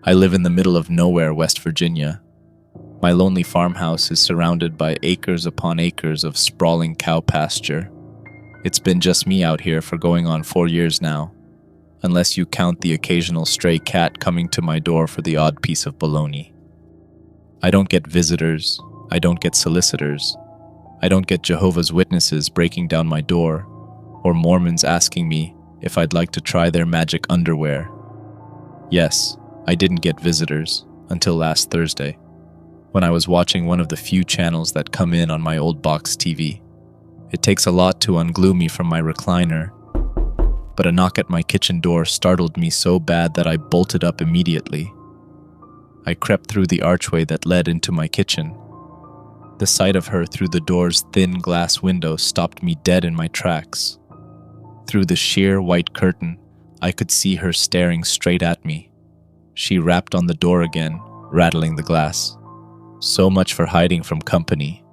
I live in the middle of nowhere, West Virginia. My lonely farmhouse is surrounded by acres upon acres of sprawling cow pasture. It's been just me out here for going on 4 years now, unless you count the occasional stray cat coming to my door for the odd piece of bologna. I don't get visitors, I don't get solicitors, I don't get Jehovah's Witnesses breaking down my door, or Mormons asking me if I'd like to try their magic underwear. Yes, I didn't get visitors until last Thursday, when I was watching one of the few channels that come in on my old box TV. It takes a lot to unglue me from my recliner, but a knock at my kitchen door startled me so bad that I bolted up immediately. I crept through the archway that led into my kitchen. The sight of her through the door's thin glass window stopped me dead in my tracks. Through the sheer white curtain, I could see her staring straight at me. She rapped on the door again, rattling the glass. So much for hiding from company.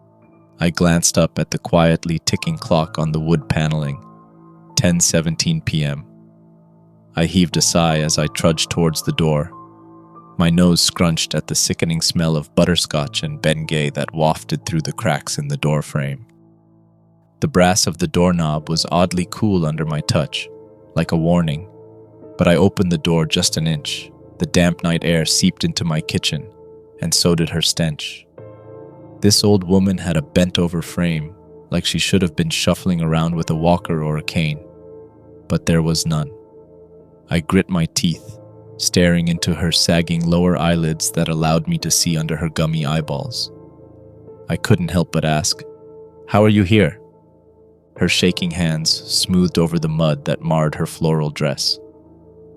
I glanced up at the quietly ticking clock on the wood paneling. 10:17 p.m. I heaved a sigh as I trudged towards the door. My nose scrunched at the sickening smell of butterscotch and Bengay that wafted through the cracks in the door frame. The brass of the doorknob was oddly cool under my touch, like a warning, but I opened the door just an inch. The damp night air seeped into my kitchen, and so did her stench. This old woman had a bent-over frame, like she should have been shuffling around with a walker or a cane, but there was none. I grit my teeth, staring into her sagging lower eyelids that allowed me to see under her gummy eyeballs. I couldn't help but ask, "How are you here?" Her shaking hands smoothed over the mud that marred her floral dress.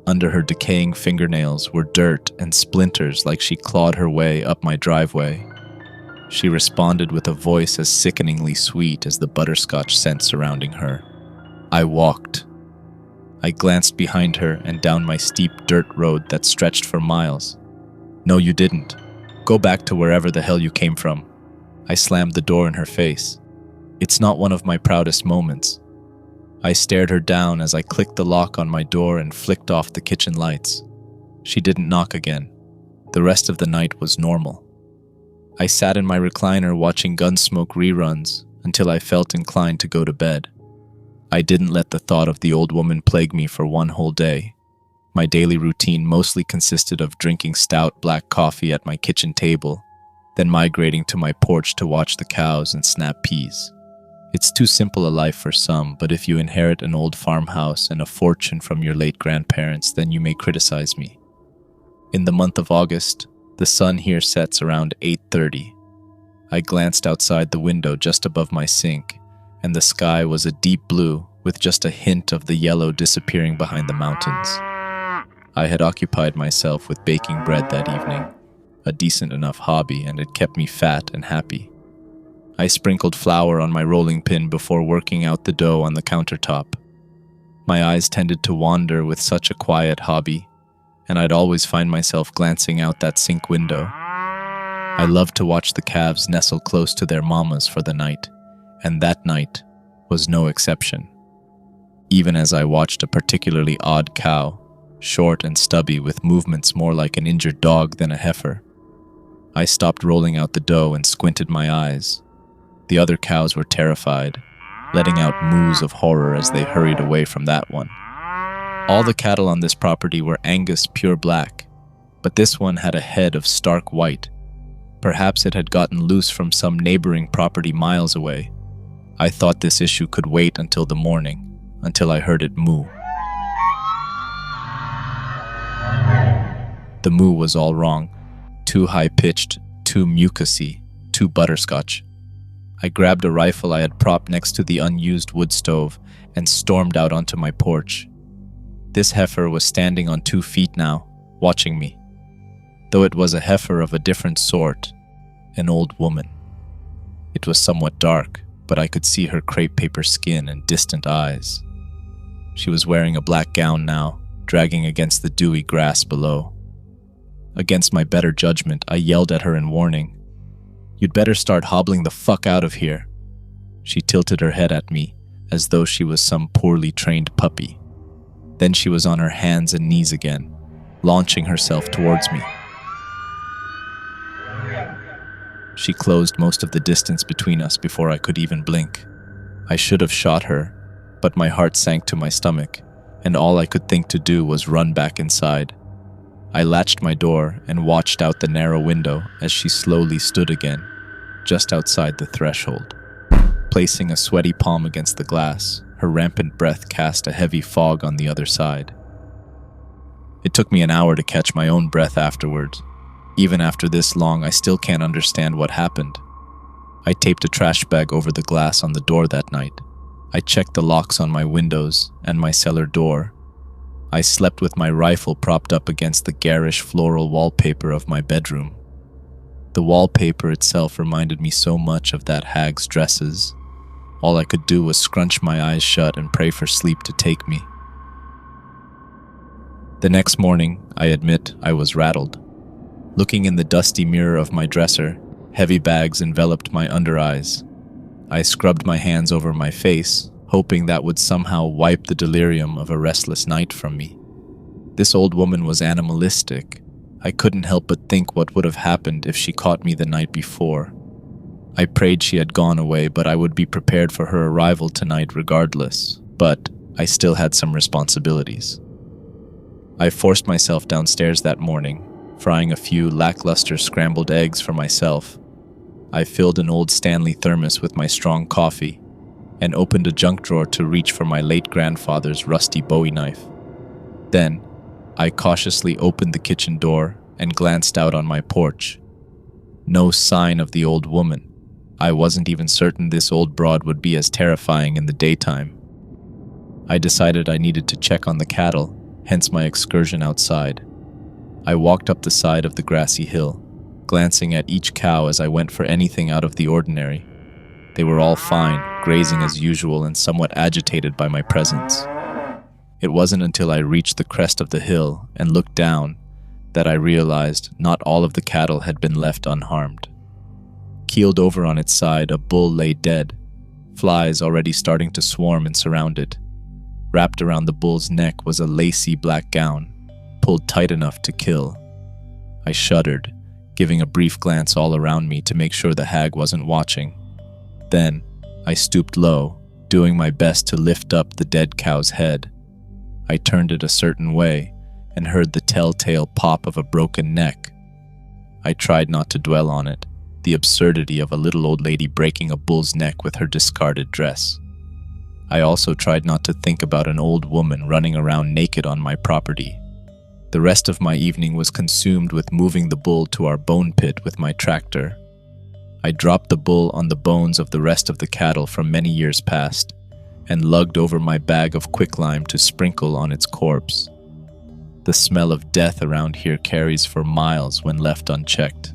Under her decaying fingernails were dirt and splinters like she clawed her way up my driveway. She responded with a voice as sickeningly sweet as the butterscotch scent surrounding her. I walked. I glanced behind her and down my steep dirt road that stretched for miles. "No, you didn't. Go back to wherever the hell you came from." I slammed the door in her face. It's not one of my proudest moments. I stared her down as I clicked the lock on my door and flicked off the kitchen lights. She didn't knock again. The rest of the night was normal. I sat in my recliner watching Gunsmoke reruns until I felt inclined to go to bed. I didn't let the thought of the old woman plague me for one whole day. My daily routine mostly consisted of drinking stout black coffee at my kitchen table, then migrating to my porch to watch the cows and snap peas. It's too simple a life for some, but if you inherit an old farmhouse and a fortune from your late grandparents, then you may criticize me. In the month of August, the sun here sets around 8:30. I glanced outside the window just above my sink, and the sky was a deep blue with just a hint of the yellow disappearing behind the mountains. I had occupied myself with baking bread that evening, a decent enough hobby, and it kept me fat and happy. I sprinkled flour on my rolling pin before working out the dough on the countertop. My eyes tended to wander with such a quiet hobby, and I'd always find myself glancing out that sink window. I loved to watch the calves nestle close to their mamas for the night, and that night was no exception. Even as I watched a particularly odd cow, short and stubby with movements more like an injured dog than a heifer, I stopped rolling out the dough and squinted my eyes. The other cows were terrified, letting out moos of horror as they hurried away from that one. All the cattle on this property were Angus pure black, but this one had a head of stark white. Perhaps it had gotten loose from some neighboring property miles away. I thought this issue could wait until the morning, until I heard it moo. The moo was all wrong. Too high-pitched, too mucusy, too butterscotch. I grabbed a rifle I had propped next to the unused wood stove and stormed out onto my porch. This heifer was standing on 2 feet now, watching me. Though it was a heifer of a different sort, an old woman. It was somewhat dark, but I could see her crepe paper skin and distant eyes. She was wearing a black gown now, dragging against the dewy grass below. Against my better judgment, I yelled at her in warning. "You'd better start hobbling the fuck out of here." She tilted her head at me, as though she was some poorly trained puppy. Then she was on her hands and knees again, launching herself towards me. She closed most of the distance between us before I could even blink. I should have shot her, but my heart sank to my stomach, and all I could think to do was run back inside. I latched my door and watched out the narrow window as she slowly stood again, just outside the threshold. Placing a sweaty palm against the glass, her rampant breath cast a heavy fog on the other side. It took me an hour to catch my own breath afterwards. Even after this long, I still can't understand what happened. I taped a trash bag over the glass on the door that night. I checked the locks on my windows and my cellar door. I slept with my rifle propped up against the garish floral wallpaper of my bedroom. The wallpaper itself reminded me so much of that hag's dresses. All I could do was scrunch my eyes shut and pray for sleep to take me. The next morning, I admit I was rattled. Looking in the dusty mirror of my dresser, heavy bags enveloped my under eyes. I scrubbed my hands over my face, hoping that would somehow wipe the delirium of a restless night from me. This old woman was animalistic. I couldn't help but think what would have happened if she caught me the night before. I prayed she had gone away, but I would be prepared for her arrival tonight regardless. But I still had some responsibilities. I forced myself downstairs that morning, frying a few lackluster scrambled eggs for myself. I filled an old Stanley thermos with my strong coffee and opened a junk drawer to reach for my late grandfather's rusty Bowie knife. Then, I cautiously opened the kitchen door and glanced out on my porch. No sign of the old woman. I wasn't even certain this old broad would be as terrifying in the daytime. I decided I needed to check on the cattle, hence my excursion outside. I walked up the side of the grassy hill, glancing at each cow as I went for anything out of the ordinary. They were all fine, grazing as usual and somewhat agitated by my presence. It wasn't until I reached the crest of the hill and looked down that I realized not all of the cattle had been left unharmed. Keeled over on its side, a bull lay dead, flies already starting to swarm and surround it. Wrapped around the bull's neck was a lacy black gown, pulled tight enough to kill. I shuddered, giving a brief glance all around me to make sure the hag wasn't watching. Then, I stooped low, doing my best to lift up the dead cow's head. I turned it a certain way and heard the telltale pop of a broken neck. I tried not to dwell on it, the absurdity of a little old lady breaking a bull's neck with her discarded dress. I also tried not to think about an old woman running around naked on my property. The rest of my evening was consumed with moving the bull to our bone pit with my tractor. I dropped the bull on the bones of the rest of the cattle from many years past and lugged over my bag of quicklime to sprinkle on its corpse. The smell of death around here carries for miles when left unchecked.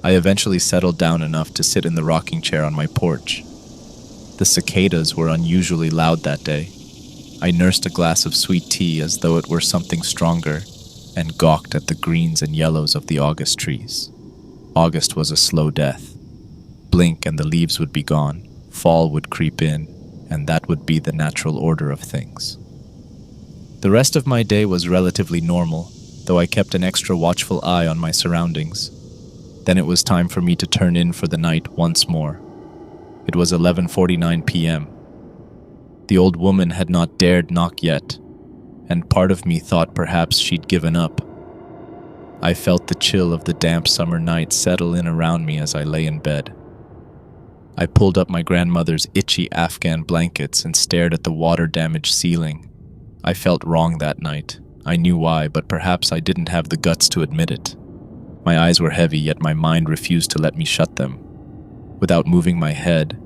I eventually settled down enough to sit in the rocking chair on my porch. The cicadas were unusually loud that day. I nursed a glass of sweet tea as though it were something stronger and gawked at the greens and yellows of the August trees. August was a slow death. Blink and the leaves would be gone, fall would creep in, and that would be the natural order of things. The rest of my day was relatively normal, though I kept an extra watchful eye on my surroundings. Then it was time for me to turn in for the night once more. It was 11:49 p.m. The old woman had not dared knock yet, and part of me thought perhaps she'd given up. I felt the chill of the damp summer night settle in around me as I lay in bed. I pulled up my grandmother's itchy Afghan blankets and stared at the water-damaged ceiling. I felt wrong that night. I knew why, but perhaps I didn't have the guts to admit it. My eyes were heavy, yet my mind refused to let me shut them. Without moving my head,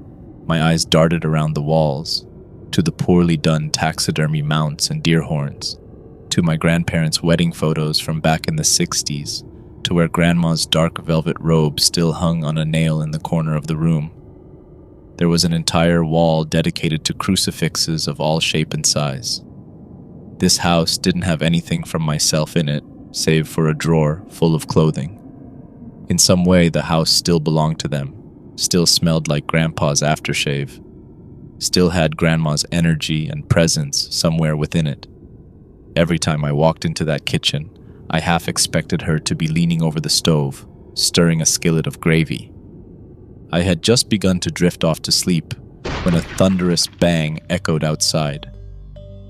my eyes darted around the walls, to the poorly done taxidermy mounts and deer horns, to my grandparents' wedding photos from back in the 60s, to where Grandma's dark velvet robe still hung on a nail in the corner of the room. There was an entire wall dedicated to crucifixes of all shape and size. This house didn't have anything from myself in it, save for a drawer full of clothing. In some way, the house still belonged to them, still smelled like Grandpa's aftershave, still had Grandma's energy and presence somewhere within it. Every time I walked into that kitchen, I half expected her to be leaning over the stove, stirring a skillet of gravy. I had just begun to drift off to sleep when a thunderous bang echoed outside.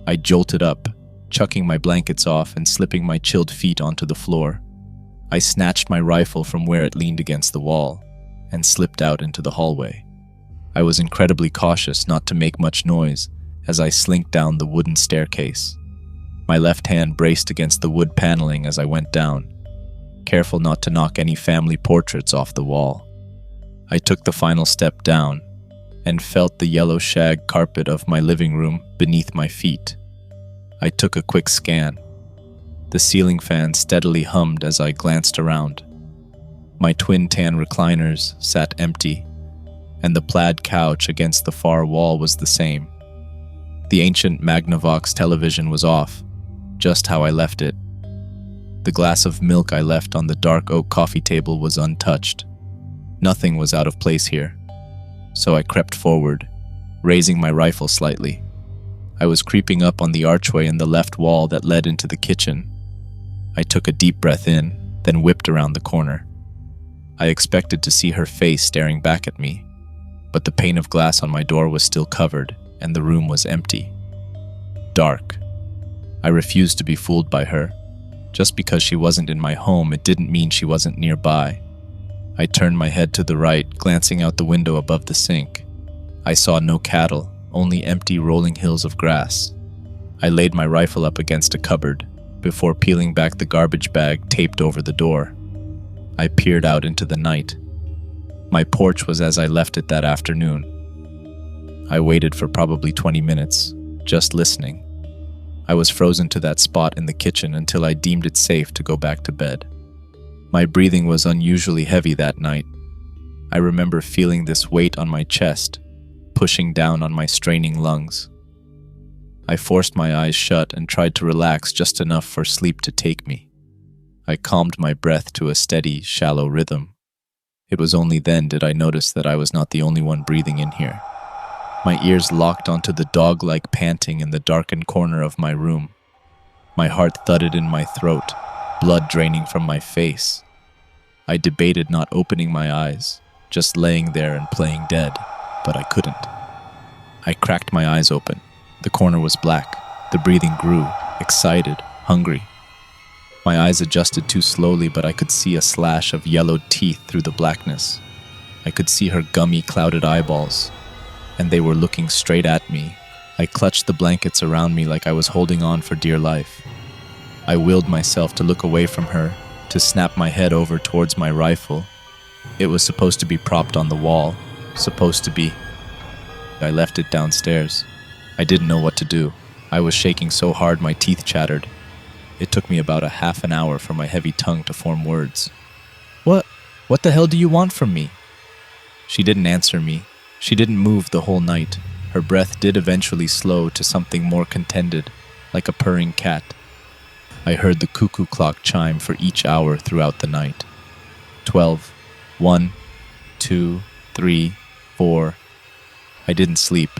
I jolted up, chucking my blankets off and slipping my chilled feet onto the floor. I snatched my rifle from where it leaned against the wall and slipped out into the hallway. I was incredibly cautious not to make much noise as I slinked down the wooden staircase. My left hand braced against the wood paneling as I went down, careful not to knock any family portraits off the wall. I took the final step down and felt the yellow shag carpet of my living room beneath my feet. I took a quick scan. The ceiling fan steadily hummed as I glanced around. My twin tan recliners sat empty, and the plaid couch against the far wall was the same. The ancient Magnavox television was off, just how I left it. The glass of milk I left on the dark oak coffee table was untouched. Nothing was out of place here, so I crept forward, raising my rifle slightly. I was creeping up on the archway in the left wall that led into the kitchen. I took a deep breath in, then whipped around the corner. I expected to see her face staring back at me, but the pane of glass on my door was still covered, and the room was empty. Dark. I refused to be fooled by her. Just because she wasn't in my home, it didn't mean she wasn't nearby. I turned my head to the right, glancing out the window above the sink. I saw no cattle, only empty rolling hills of grass. I laid my rifle up against a cupboard before peeling back the garbage bag taped over the door. I peered out into the night. My porch was as I left it that afternoon. I waited for probably 20 minutes, just listening. I was frozen to that spot in the kitchen until I deemed it safe to go back to bed. My breathing was unusually heavy that night. I remember feeling this weight on my chest, pushing down on my straining lungs. I forced my eyes shut and tried to relax just enough for sleep to take me. I calmed my breath to a steady, shallow rhythm. It was only then did I notice that I was not the only one breathing in here. My ears locked onto the dog-like panting in the darkened corner of my room. My heart thudded in my throat, blood draining from my face. I debated not opening my eyes, just laying there and playing dead, but I couldn't. I cracked my eyes open. The corner was black. The breathing grew, excited, hungry. My eyes adjusted too slowly, but I could see a slash of yellowed teeth through the blackness. I could see her gummy, clouded eyeballs, and they were looking straight at me. I clutched the blankets around me like I was holding on for dear life. I willed myself to look away from her, to snap my head over towards my rifle. It was supposed to be propped on the wall, supposed to be. I left it downstairs. I didn't know what to do. I was shaking so hard my teeth chattered. It took me about a half an hour for my heavy tongue to form words. What the hell do you want from me? She didn't answer me. She didn't move the whole night. Her breath did eventually slow to something more contented, like a purring cat. I heard the cuckoo clock chime for each hour throughout the night. 12, 1, 2, 3, 4. I didn't sleep,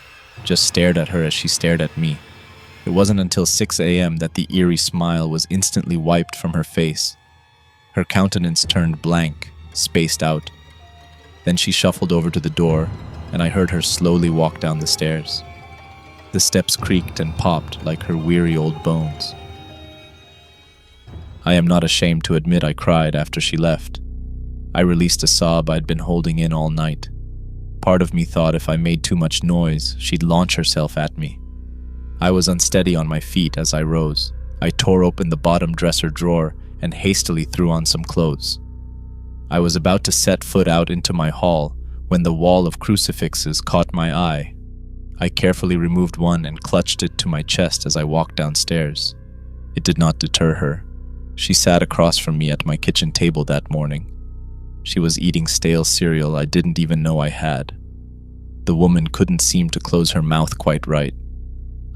just stared at her as she stared at me. It wasn't until 6 a.m. that the eerie smile was instantly wiped from her face. Her countenance turned blank, spaced out. Then she shuffled over to the door, and I heard her slowly walk down the stairs. The steps creaked and popped like her weary old bones. I am not ashamed to admit I cried after she left. I released a sob I'd been holding in all night. Part of me thought if I made too much noise, she'd launch herself at me. I was unsteady on my feet as I rose. I tore open the bottom dresser drawer and hastily threw on some clothes. I was about to set foot out into my hall when the wall of crucifixes caught my eye. I carefully removed one and clutched it to my chest as I walked downstairs. It did not deter her. She sat across from me at my kitchen table that morning. She was eating stale cereal I didn't even know I had. The woman couldn't seem to close her mouth quite right.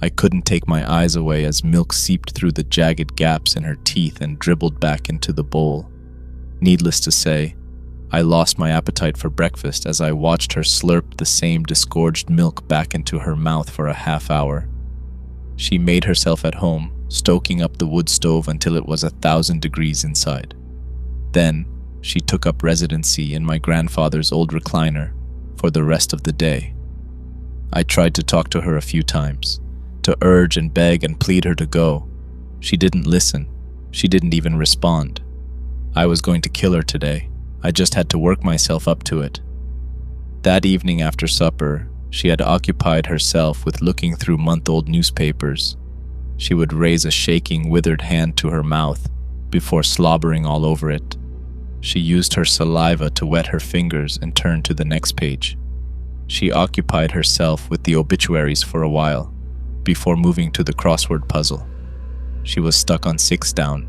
I couldn't take my eyes away as milk seeped through the jagged gaps in her teeth and dribbled back into the bowl. Needless to say, I lost my appetite for breakfast as I watched her slurp the same disgorged milk back into her mouth for a half hour. She made herself at home, stoking up the wood stove until it was 1,000 degrees inside. Then, she took up residency in my grandfather's old recliner for the rest of the day. I tried to talk to her a few times, to urge and beg and plead her to go. She didn't listen. She didn't even respond. I was going to kill her today. I just had to work myself up to it. That evening after supper, she had occupied herself with looking through month-old newspapers. She would raise a shaking, withered hand to her mouth before slobbering all over it. She used her saliva to wet her fingers and turn to the next page. She occupied herself with the obituaries for a while, before moving to the crossword puzzle. She was stuck on 6 down,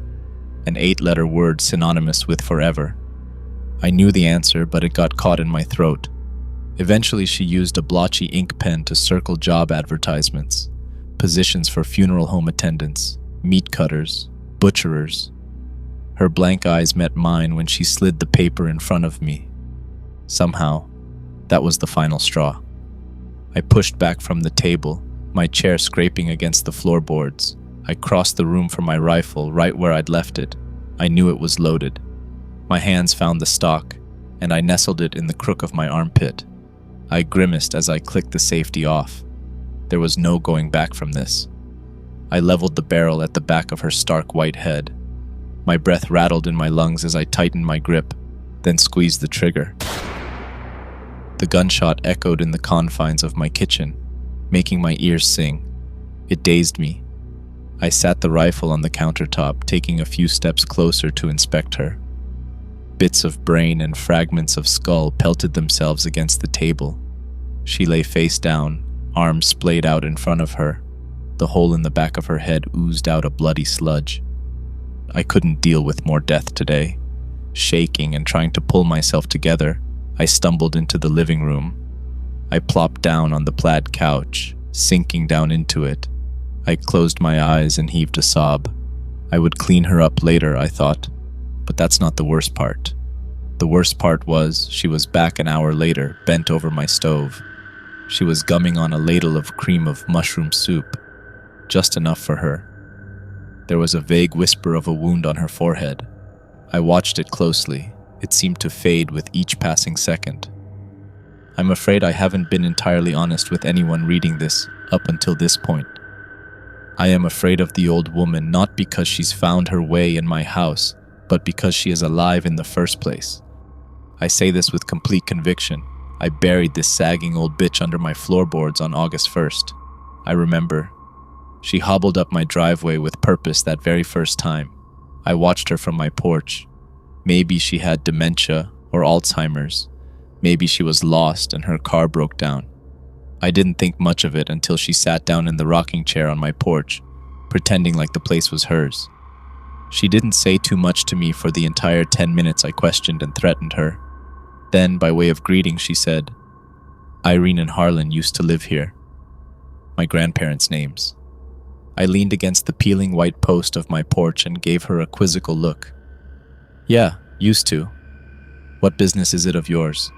an 8-letter word synonymous with forever. I knew the answer, but it got caught in my throat. Eventually, she used a blotchy ink pen to circle job advertisements, positions for funeral home attendants, meat cutters, butcherers. Her blank eyes met mine when she slid the paper in front of me. Somehow, that was the final straw. I pushed back from the table, my chair scraping against the floorboards. I crossed the room for my rifle right where I'd left it. I knew it was loaded. My hands found the stock, and I nestled it in the crook of my armpit. I grimaced as I clicked the safety off. There was no going back from this. I leveled the barrel at the back of her stark white head. My breath rattled in my lungs as I tightened my grip, then squeezed the trigger. The gunshot echoed in the confines of my kitchen, making my ears sing. It dazed me. I sat the rifle on the countertop, taking a few steps closer to inspect her. Bits of brain and fragments of skull pelted themselves against the table. She lay face down, arms splayed out in front of her. The hole in the back of her head oozed out a bloody sludge. I couldn't deal with more death today. Shaking and trying to pull myself together, I stumbled into the living room. I plopped down on the plaid couch, sinking down into it. I closed my eyes and heaved a sob. I would clean her up later, I thought. But that's not the worst part. The worst part was she was back an hour later, bent over my stove. She was gumming on a ladle of cream of mushroom soup, just enough for her. There was a vague whisper of a wound on her forehead. I watched it closely. It seemed to fade with each passing second. I'm afraid I haven't been entirely honest with anyone reading this up until this point. I am afraid of the old woman not because she's found her way in my house, but because she is alive in the first place. I say this with complete conviction. I buried this sagging old bitch under my floorboards on August 1st. I remember. She hobbled up my driveway with purpose that very first time. I watched her from my porch. Maybe she had dementia or Alzheimer's. Maybe she was lost and her car broke down. I didn't think much of it until she sat down in the rocking chair on my porch, pretending like the place was hers. She didn't say too much to me for the entire 10 minutes I questioned and threatened her. Then, by way of greeting, she said, "Irene and Harlan used to live here." My grandparents' names. I leaned against the peeling white post of my porch and gave her a quizzical look. "Yeah, used to. What business is it of yours?"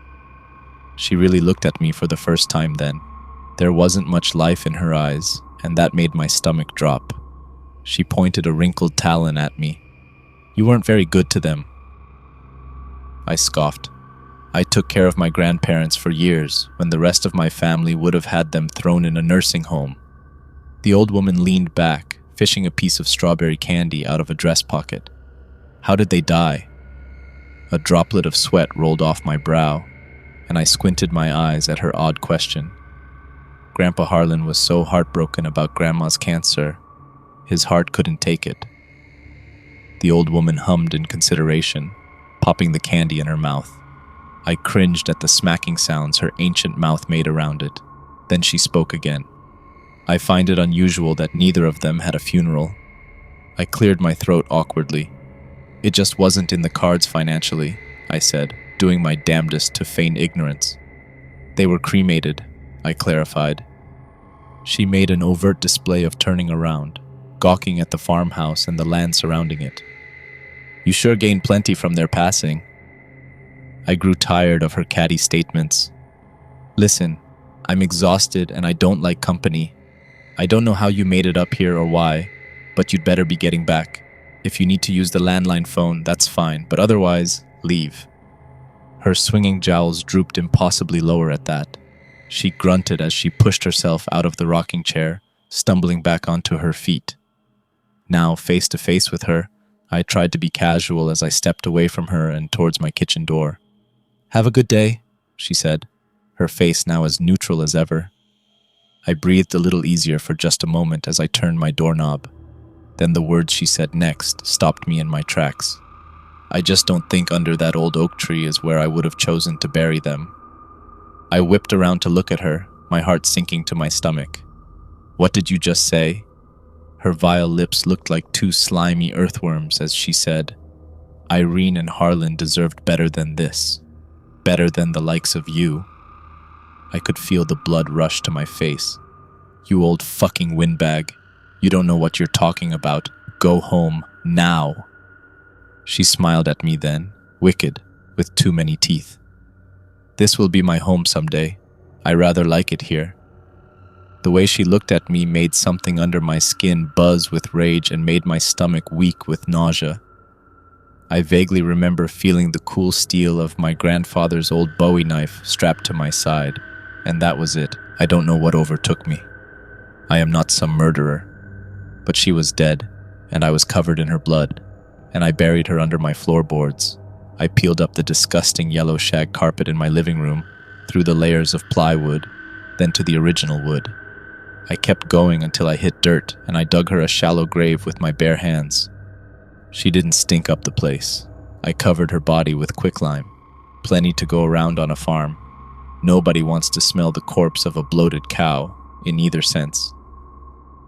She really looked at me for the first time then. There wasn't much life in her eyes, and that made my stomach drop. She pointed a wrinkled talon at me. "You weren't very good to them." I scoffed. I took care of my grandparents for years, when the rest of my family would have had them thrown in a nursing home. The old woman leaned back, fishing a piece of strawberry candy out of a dress pocket. "How did they die?" A droplet of sweat rolled off my brow, and I squinted my eyes at her odd question. Grandpa Harlan was so heartbroken about Grandma's cancer, his heart couldn't take it. The old woman hummed in consideration, popping the candy in her mouth. I cringed at the smacking sounds her ancient mouth made around it. Then she spoke again. "I find it unusual that neither of them had a funeral." I cleared my throat awkwardly. "It just wasn't in the cards financially," I said, doing my damnedest to feign ignorance. "They were cremated," I clarified. She made an overt display of turning around, gawking at the farmhouse and the land surrounding it. "You sure gained plenty from their passing." I grew tired of her catty statements. "Listen, I'm exhausted and I don't like company. I don't know how you made it up here or why, But you'd better be getting back. If you need to use the landline phone, that's fine, but otherwise, leave." Her swinging jowls drooped impossibly lower at that. She grunted as she pushed herself out of the rocking chair, stumbling back onto her feet. Now, face to face with her, I tried to be casual as I stepped away from her and towards my kitchen door. "Have a good day," she said, her face now as neutral as ever. I breathed a little easier for just a moment as I turned my doorknob. Then the words she said next stopped me in my tracks. "I just don't think under that old oak tree is where I would have chosen to bury them." I whipped around to look at her, my heart sinking to my stomach. "What did you just say?" Her vile lips looked like two slimy earthworms as she said, "Irene and Harlan deserved better than this. Better than the likes of you." I could feel the blood rush to my face. "You old fucking windbag. You don't know what you're talking about. Go home, now." She smiled at me then, wicked, with too many teeth. "This will be my home someday. I rather like it here." The way she looked at me made something under my skin buzz with rage and made my stomach weak with nausea. I vaguely remember feeling the cool steel of my grandfather's old Bowie knife strapped to my side, and that was it. I don't know what overtook me. I am not some murderer. But she was dead, and I was covered in her blood, and I buried her under my floorboards. I peeled up the disgusting yellow shag carpet in my living room, through the layers of plywood, then to the original wood. I kept going until I hit dirt, and I dug her a shallow grave with my bare hands. She didn't stink up the place. I covered her body with quicklime. Plenty to go around on a farm. Nobody wants to smell the corpse of a bloated cow, in either sense.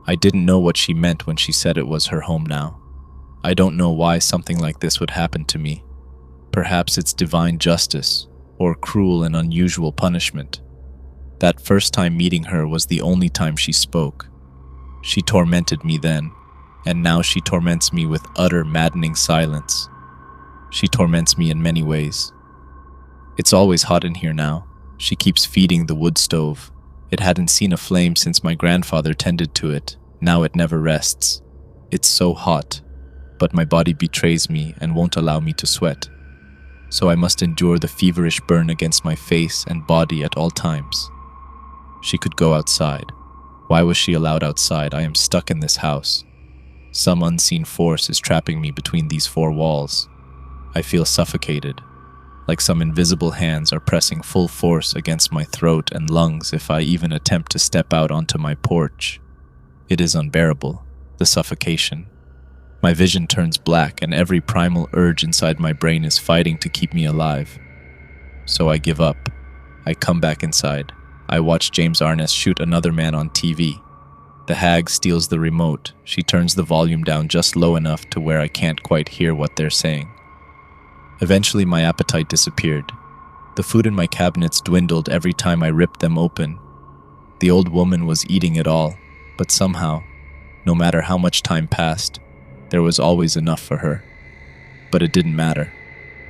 I didn't know what she meant when she said it was her home now. I don't know why something like this would happen to me. Perhaps it's divine justice, or cruel and unusual punishment. That first time meeting her was the only time she spoke. She tormented me then, and now she torments me with utter maddening silence. She torments me in many ways. It's always hot in here now. She keeps feeding the wood stove. It hadn't seen a flame since my grandfather tended to it. Now it never rests. It's so hot, but my body betrays me and won't allow me to sweat. So I must endure the feverish burn against my face and body at all times. She could go outside. Why was she allowed outside? I am stuck in this house. Some unseen force is trapping me between these four walls. I feel suffocated, like some invisible hands are pressing full force against my throat and lungs if I even attempt to step out onto my porch. It is unbearable, the suffocation. My vision turns black and every primal urge inside my brain is fighting to keep me alive. So I give up. I come back inside. I watch James Arness shoot another man on TV. The hag steals the remote. She turns the volume down just low enough to where I can't quite hear what they're saying. Eventually my appetite disappeared. The food in my cabinets dwindled every time I ripped them open. The old woman was eating it all, but somehow, no matter how much time passed, there was always enough for her. But it didn't matter.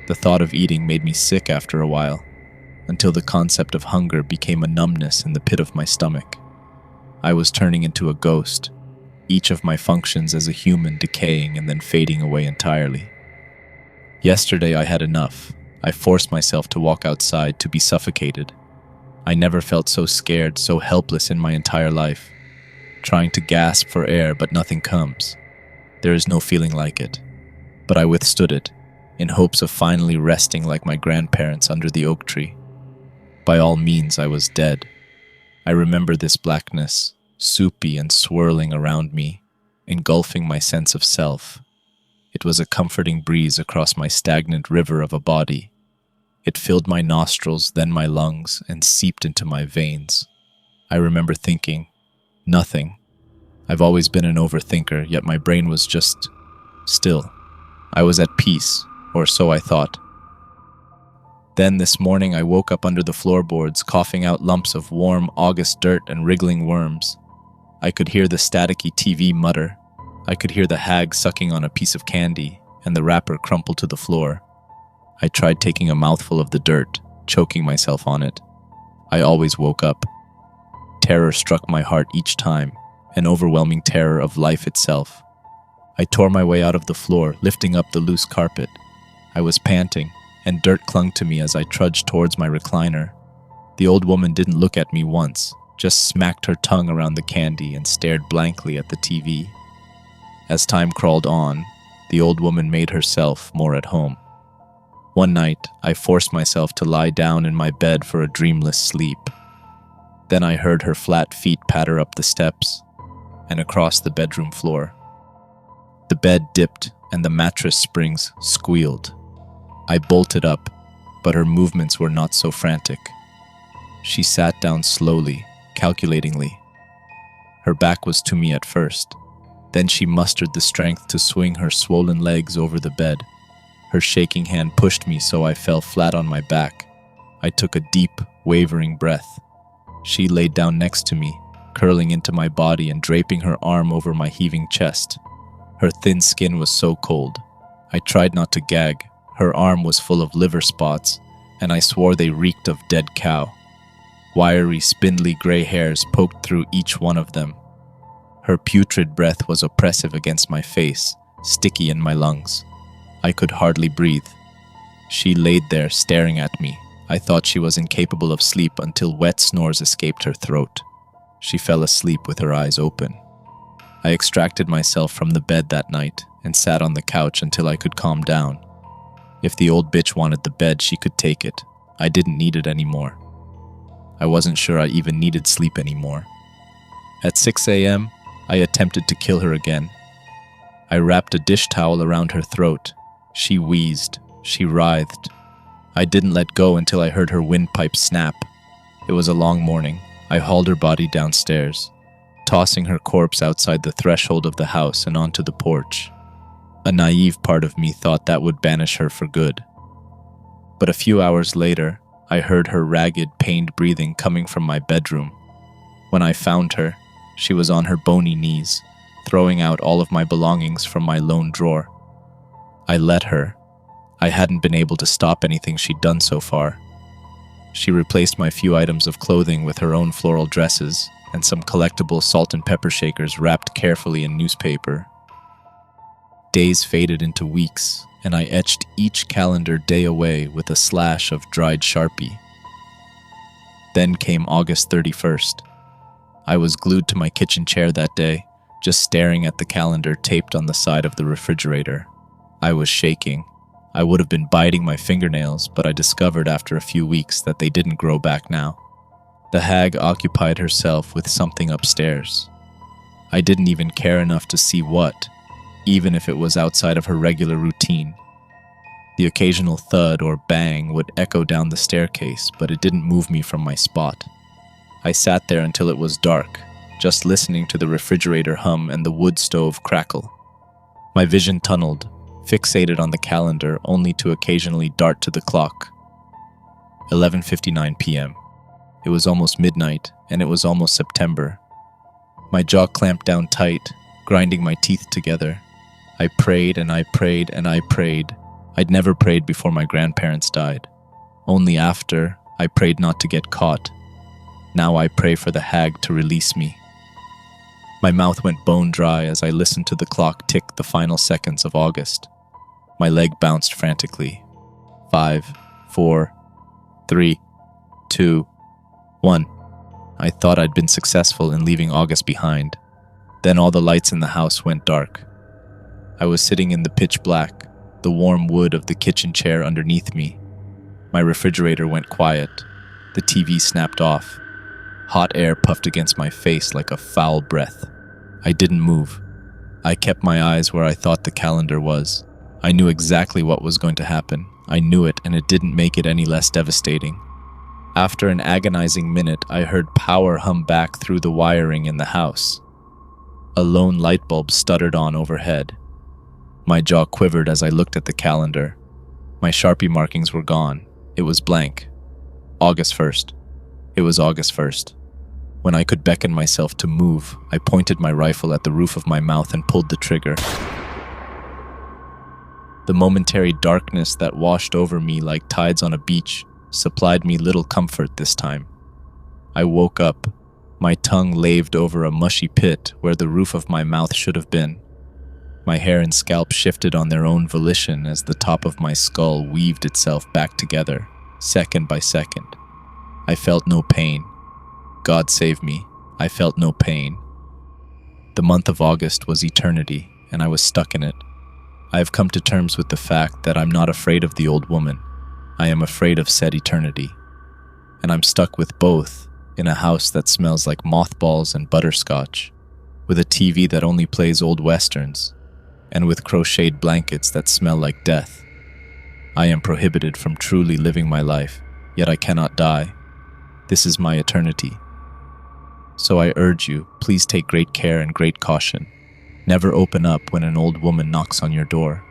The thought of eating made me sick after a while, until the concept of hunger became a numbness in the pit of my stomach. I was turning into a ghost, each of my functions as a human decaying and then fading away entirely. Yesterday I had enough. I forced myself to walk outside to be suffocated. I never felt so scared, so helpless in my entire life. Trying to gasp for air, but nothing comes. There is no feeling like it. But I withstood it, in hopes of finally resting like my grandparents under the oak tree. By all means, I was dead. I remember this blackness, soupy and swirling around me, engulfing my sense of self. It was a comforting breeze across my stagnant river of a body. It filled my nostrils, then my lungs, and seeped into my veins. I remember thinking, nothing. I've always been an overthinker, yet my brain was just still. I was at peace, or so I thought. Then this morning I woke up under the floorboards, coughing out lumps of warm August dirt and wriggling worms. I could hear the staticky TV mutter. I could hear the hag sucking on a piece of candy, and the wrapper crumple to the floor. I tried taking a mouthful of the dirt, choking myself on it. I always woke up. Terror struck my heart each time, an overwhelming terror of life itself. I tore my way out of the floor, lifting up the loose carpet. I was panting, and dirt clung to me as I trudged towards my recliner. The old woman didn't look at me once, just smacked her tongue around the candy and stared blankly at the TV. As time crawled on, the old woman made herself more at home. One night, I forced myself to lie down in my bed for a dreamless sleep. Then I heard her flat feet patter up the steps and across the bedroom floor. The bed dipped and the mattress springs squealed. I bolted up, but her movements were not so frantic. She sat down slowly, calculatingly. Her back was to me at first. Then she mustered the strength to swing her swollen legs over the bed. Her shaking hand pushed me so I fell flat on my back. I took a deep, wavering breath. She laid down next to me, curling into my body and draping her arm over my heaving chest. Her thin skin was so cold. I tried not to gag. Her arm was full of liver spots, and I swore they reeked of dead cow. Wiry, spindly gray hairs poked through each one of them. Her putrid breath was oppressive against my face, sticky in my lungs. I could hardly breathe. She laid there staring at me. I thought she was incapable of sleep until wet snores escaped her throat. She fell asleep with her eyes open. I extracted myself from the bed that night and sat on the couch until I could calm down. If the old bitch wanted the bed, she could take it. I didn't need it anymore. I wasn't sure I even needed sleep anymore. At 6 a.m., I attempted to kill her again. I wrapped a dish towel around her throat. She wheezed. She writhed. I didn't let go until I heard her windpipe snap. It was a long morning. I hauled her body downstairs, tossing her corpse outside the threshold of the house and onto the porch. A naive part of me thought that would banish her for good. But a few hours later, I heard her ragged, pained breathing coming from my bedroom. When I found her, she was on her bony knees, throwing out all of my belongings from my lone drawer. I let her. I hadn't been able to stop anything she'd done so far. She replaced my few items of clothing with her own floral dresses and some collectible salt and pepper shakers wrapped carefully in newspaper. Days faded into weeks, and I etched each calendar day away with a slash of dried Sharpie. Then came August 31st. I was glued to my kitchen chair that day, just staring at the calendar taped on the side of the refrigerator. I was shaking. I would have been biting my fingernails, but I discovered after a few weeks that they didn't grow back now. The hag occupied herself with something upstairs. I didn't even care enough to see what, even if it was outside of her regular routine. The occasional thud or bang would echo down the staircase, but it didn't move me from my spot. I sat there until it was dark, just listening to the refrigerator hum and the wood stove crackle. My vision tunneled, fixated on the calendar only to occasionally dart to the clock. 11:59 p.m. It was almost midnight, and it was almost September. My jaw clamped down tight, grinding my teeth together. I prayed and I prayed and I prayed. I'd never prayed before my grandparents died. Only after, I prayed not to get caught. Now I pray for the hag to release me. My mouth went bone dry as I listened to the clock tick the final seconds of August. My leg bounced frantically. 5, 4, 3, 2, 1. I thought I'd been successful in leaving August behind. Then all the lights in the house went dark. I was sitting in the pitch black, the warm wood of the kitchen chair underneath me. My refrigerator went quiet. The TV snapped off. Hot air puffed against my face like a foul breath. I didn't move. I kept my eyes where I thought the calendar was. I knew exactly what was going to happen. I knew it, and it didn't make it any less devastating. After an agonizing minute, I heard power hum back through the wiring in the house. A lone light bulb stuttered on overhead. My jaw quivered as I looked at the calendar. My Sharpie markings were gone. It was blank. August 1st. It was August 1st. When I could beckon myself to move, I pointed my rifle at the roof of my mouth and pulled the trigger. The momentary darkness that washed over me like tides on a beach supplied me little comfort this time. I woke up. My tongue laved over a mushy pit where the roof of my mouth should have been. My hair and scalp shifted on their own volition as the top of my skull weaved itself back together, second by second. I felt no pain. God save me, I felt no pain. The month of August was eternity, and I was stuck in it. I have come to terms with the fact that I'm not afraid of the old woman. I am afraid of said eternity. And I'm stuck with both, in a house that smells like mothballs and butterscotch, with a TV that only plays old westerns, and with crocheted blankets that smell like death. I am prohibited from truly living my life, yet I cannot die. This is my eternity. So I urge you, please take great care and great caution. Never open up when an old woman knocks on your door.